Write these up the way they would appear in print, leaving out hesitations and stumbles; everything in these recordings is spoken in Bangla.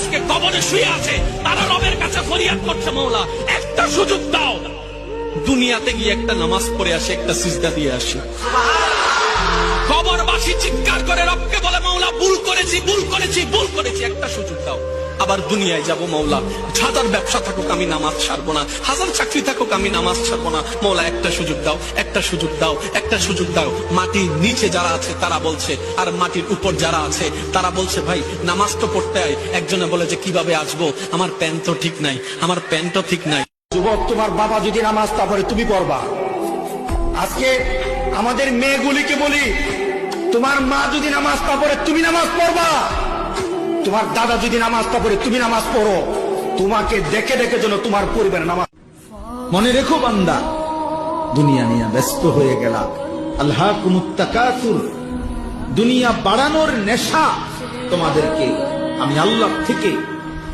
আজকে কবরে শুয়ে আছে, তারা রবের কাছে ফরিয়াদ করছে, মওলা একটা সুযোগ দাও, দুনিয়াতে গিয়ে একটা নামাজ পড়ে আসে, একটা সিজদা দিয়ে আসে। কবরবাসী চিৎকার করে রবকে বলে, মওলা ভুল করেছি, ভুল করেছি, ভুল করেছি, একটা সুযোগ দাও। আবার দুনিয়ায় যাব, মওলা হাজার ব্যবসা থাকুক আমি নামাজ ছাড়বো না, হাজার চাকরি থাকুক আমি নামাজ ছাড়বো না, মওলা একটা সুযোগ দাও, একটা সুযোগ দাও, একটা সুযোগ দাও। মাটির নিচে যারা আছে তারা বলছে, আর মাটির উপর যারা আছে তারা বলছে, ভাই নামাজ তো পড়তে হয়। একজনে বলে যে কিভাবে আসবো, আমার প্যান্ট তো ঠিক নাই, আমার প্যান্টও ঠিক নাই। যুবক, তোমার বাবা যদি নামাজ তা পড়ে তুমি পড়বা। আজকে আমাদের মেয়েগুলিকে বলি, তোমার মা যদি নামাজ তা পড়ে তুমি নামাজ পড়বা, তোমার দাদা যদি নামাজ তা পড়ে তুমি নামাজ পড়ো। তোমাকে দেখে দেখে যেন তোমার পরিবারের নামাজ। মনে রেখো বান্দা, দুনিয়া নিয়ে ব্যস্ত হয়ে গেলা। আল্লাহকুমুত তাকাসুর, দুনিয়া বাড়ানোর নেশা তোমাদেরকে আমি আল্লাহ থেকে,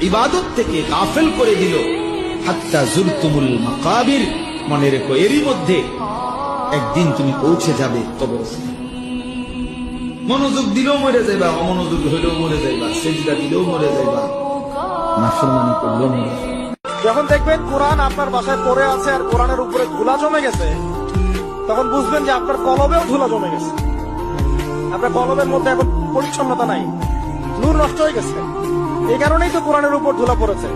ইবাদত থেকে গাফেল করে দিল। হাত্তা জুরতুমুল মাকাবির, মনে রেখো এরই মধ্যে একদিন তুমি পৌঁছে যাবে কবরস্থানে। মনোযোগ দিলেও মরে যাইবা, অমনোযোগ হইলেও মরে যাইবা, সেজদা দিলেও মরে যাইবা, নাফরমানি করলেও মরে যাইবা। যখন দেখবেন কোরআন আপনার বাসায় পড়ে আছে আর কোরআনের উপরে ধুলা জমে গেছে, তখন বুঝবেন যে আপনার কলবেও ধুলা জমে গেছে। আপনার কলবের মধ্যে এখন পরিচ্ছন্নতা নাই, নূর নষ্ট হয়ে গেছে। এই কারণেই তো কোরআনের উপর ধুলা পড়েছে।